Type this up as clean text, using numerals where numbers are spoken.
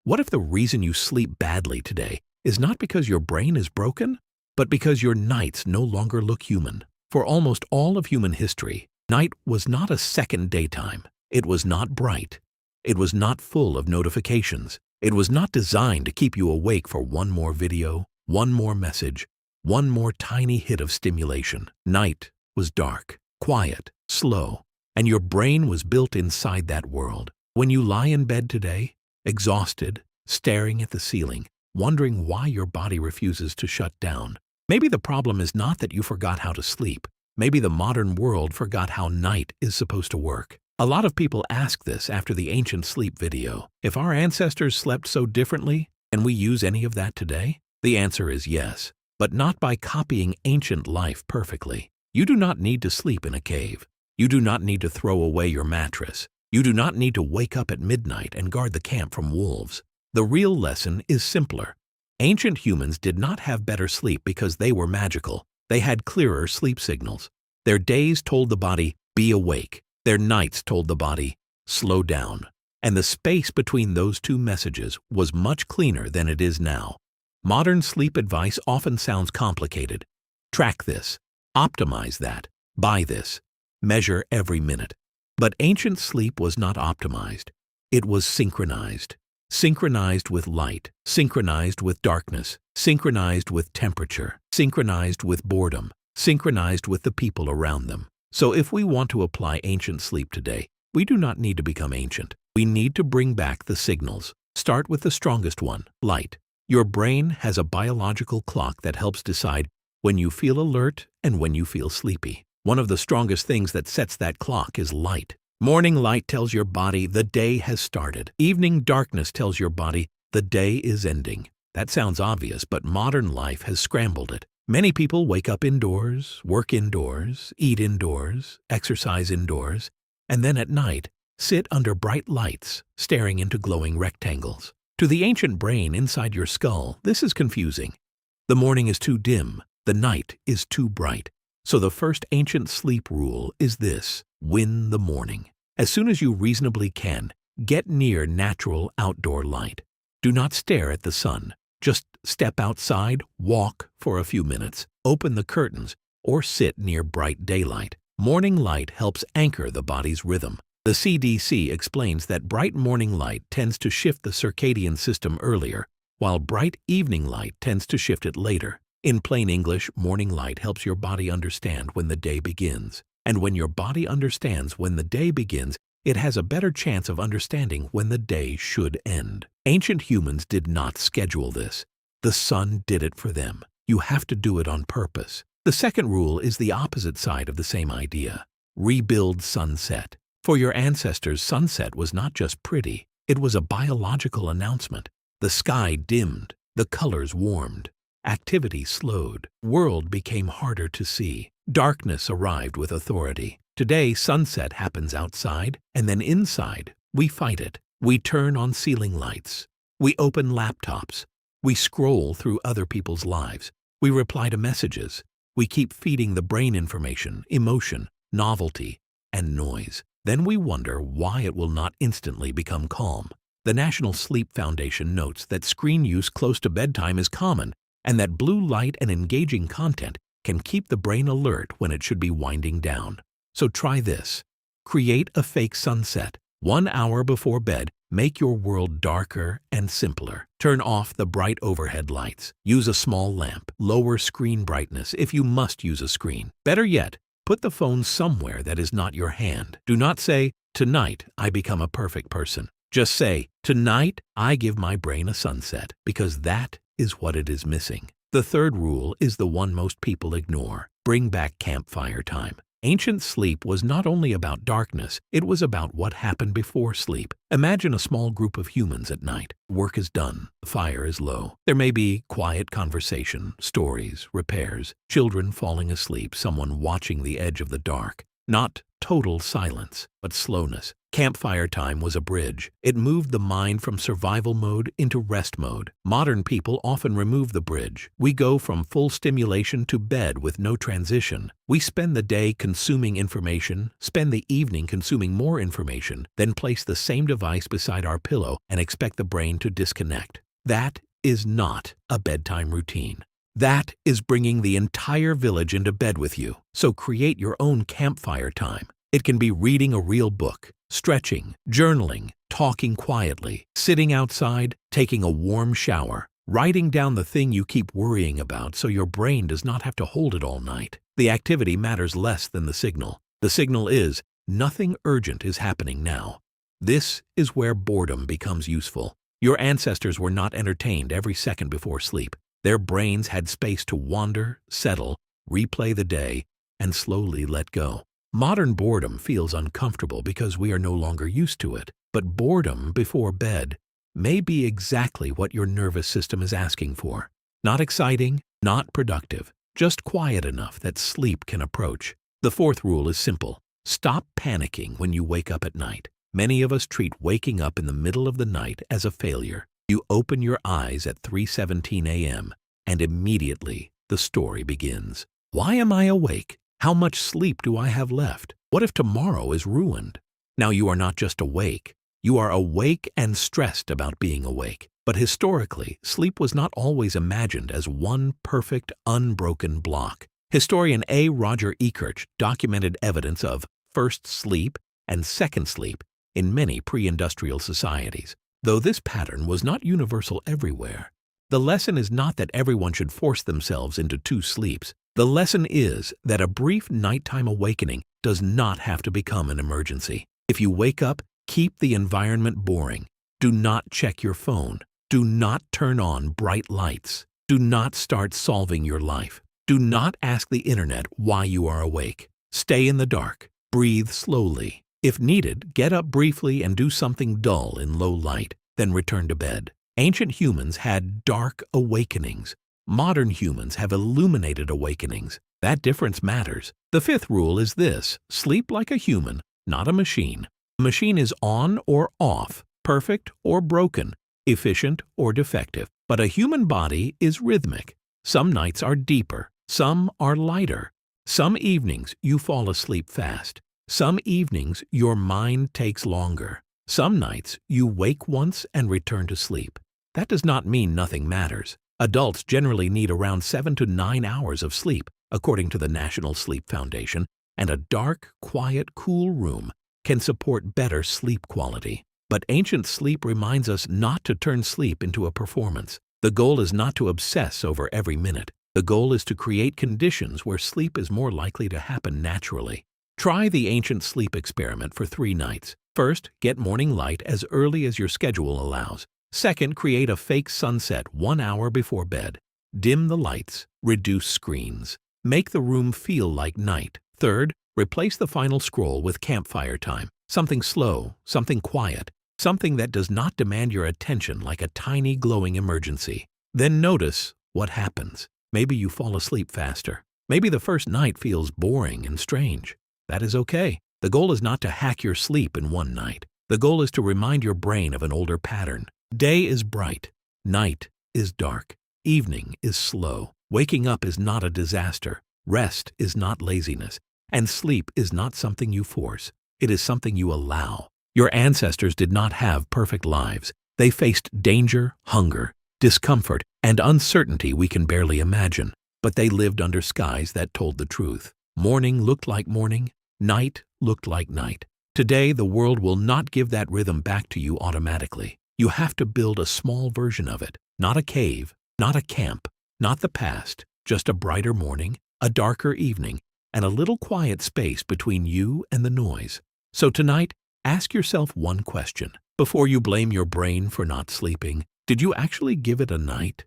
What if the reason you sleep badly today is not because your brain is broken, but because your nights no longer look human? For almost all of human history, night was not a second daytime. It was not bright. It was not full of notifications. It was not designed to keep you awake for one more video, one more message, one more tiny hit of stimulation. Night was dark, quiet, slow, and your brain was built inside that world. When you lie in bed today, exhausted, staring at the ceiling, wondering why your body refuses to shut down, maybe the problem is not that you forgot how to sleep. Maybe the modern world forgot how night is supposed to work. A lot of people ask this after the ancient sleep video. If our ancestors slept so differently, can we use any of that today? The answer is yes, but not by copying ancient life perfectly. You do not need to sleep in a cave. You do not need to throw away your mattress. You do not need to wake up at midnight and guard the camp from wolves. The real lesson is simpler. Ancient humans did not have better sleep because they were magical. They had clearer sleep signals. Their days told the body, be awake. Their nights told the body, slow down. And the space between those two messages was much cleaner than it is now. Modern sleep advice often sounds complicated. Track this. Optimize that. Buy this. Measure every minute. But ancient sleep was not optimized. It was synchronized. Synchronized with light, synchronized with darkness, synchronized with temperature, synchronized with boredom, synchronized with the people around them. So if we want to apply ancient sleep today, we do not need to become ancient. We need to bring back the signals. Start with the strongest one, light. Your brain has a biological clock that helps decide when you feel alert and when you feel sleepy. One of the strongest things that sets that clock is light. Morning light tells your body the day has started. Evening darkness tells your body the day is ending. That sounds obvious, but modern life has scrambled it. Many people wake up indoors, work indoors, eat indoors, exercise indoors, and then at night sit under bright lights, staring into glowing rectangles. To the ancient brain inside your skull, this is confusing. The morning is too dim, the night is too bright. So the first ancient sleep rule is this: win the morning. As soon as you reasonably can, get near natural outdoor light. Do not stare at the sun. Just step outside, walk for a few minutes, open the curtains, or sit near bright daylight. Morning light helps anchor the body's rhythm. The CDC explains that bright morning light tends to shift the circadian system earlier, while bright evening light tends to shift it later. In plain English, morning light helps your body understand when the day begins. And when your body understands when the day begins, it has a better chance of understanding when the day should end. Ancient humans did not schedule this. The sun did it for them. You have to do it on purpose. The second rule is the opposite side of the same idea. Rebuild sunset. For your ancestors, sunset was not just pretty. It was a biological announcement. The sky dimmed. The colors warmed. Activity slowed. World became harder to see. Darkness arrived with authority. Today, sunset happens outside, and then inside, we fight it. We turn on ceiling lights. We open laptops. We scroll through other people's lives. We reply to messages. We keep feeding the brain information, emotion, novelty, and noise. Then we wonder why it will not instantly become calm. The National Sleep Foundation notes that screen use close to bedtime is common, and that blue light and engaging content can keep the brain alert when it should be winding down. So try this. Create a fake sunset. 1 hour before bed, make your world darker and simpler. Turn off the bright overhead lights. Use a small lamp. Lower screen brightness if you must use a screen. Better yet, put the phone somewhere that is not your hand. Do not say, "Tonight I become a perfect person." Just say, "Tonight I give my brain a sunset," because that is what it is missing. The third rule is the one most people ignore. Bring back campfire time. Ancient sleep was not only about darkness, it was about what happened before sleep. Imagine a small group of humans at night. Work is done. The fire is low. There may be quiet conversation, stories, repairs, children falling asleep, someone watching the edge of the dark. Not total silence, but slowness. Campfire time was a bridge. It moved the mind from survival mode into rest mode. Modern people often remove the bridge. We go from full stimulation to bed with no transition. We spend the day consuming information, spend the evening consuming more information, then place the same device beside our pillow and expect the brain to disconnect. That is not a bedtime routine. That is bringing the entire village into bed with you. So create your own campfire time. It can be reading a real book, stretching, journaling, talking quietly, sitting outside, taking a warm shower, writing down the thing you keep worrying about so your brain does not have to hold it all night. The activity matters less than the signal. The signal is, nothing urgent is happening now. This is where boredom becomes useful. Your ancestors were not entertained every second before sleep. Their brains had space to wander, settle, replay the day, and slowly let go. Modern boredom feels uncomfortable because we are no longer used to it, but boredom before bed may be exactly what your nervous system is asking for. Not exciting, not productive, just quiet enough that sleep can approach. The fourth rule is simple. Stop panicking when you wake up at night. Many of us treat waking up in the middle of the night as a failure. You open your eyes at 3:17 a.m. and immediately the story begins. Why am I awake? How much sleep do I have left? What if tomorrow is ruined? Now you are not just awake. You are awake and stressed about being awake. But historically, sleep was not always imagined as one perfect, unbroken block. Historian A. Roger Ekirch documented evidence of first sleep and second sleep in many pre-industrial societies. Though this pattern was not universal everywhere, the lesson is not that everyone should force themselves into 2 sleeps. The lesson is that a brief nighttime awakening does not have to become an emergency. If you wake up, keep the environment boring. Do not check your phone. Do not turn on bright lights. Do not start solving your life. Do not ask the internet why you are awake. Stay in the dark. Breathe slowly. If needed, get up briefly and do something dull in low light, then return to bed. Ancient humans had dark awakenings. Modern humans have illuminated awakenings. That difference matters. The fifth rule is this: sleep like a human, not a machine. A machine is on or off, perfect or broken, efficient or defective. But a human body is rhythmic. Some nights are deeper, some are lighter. Some evenings you fall asleep fast. Some evenings your mind takes longer. Some nights you wake once and return to sleep. That does not mean nothing matters. Adults generally need around 7 to 9 hours of sleep, according to the National Sleep Foundation, and a dark, quiet, cool room can support better sleep quality. But ancient sleep reminds us not to turn sleep into a performance. The goal is not to obsess over every minute. The goal is to create conditions where sleep is more likely to happen naturally. Try the ancient sleep experiment for 3 nights. First, get morning light as early as your schedule allows. Second, create a fake sunset 1 hour before bed. Dim the lights. Reduce screens. Make the room feel like night. Third, replace the final scroll with campfire time. Something slow, something quiet, something that does not demand your attention like a tiny glowing emergency. Then notice what happens. Maybe you fall asleep faster. Maybe the first night feels boring and strange. That is okay. The goal is not to hack your sleep in one night. The goal is to remind your brain of an older pattern. Day is bright. Night is dark. Evening is slow. Waking up is not a disaster. Rest is not laziness. And sleep is not something you force. It is something you allow. Your ancestors did not have perfect lives. They faced danger, hunger, discomfort, and uncertainty we can barely imagine. But they lived under skies that told the truth. Morning looked like morning. Night looked like night. Today, the world will not give that rhythm back to you automatically. You have to build a small version of it. Not a cave, not a camp, not the past, just a brighter morning, a darker evening, and a little quiet space between you and the noise. So tonight, ask yourself one question. Before you blame your brain for not sleeping, did you actually give it a night?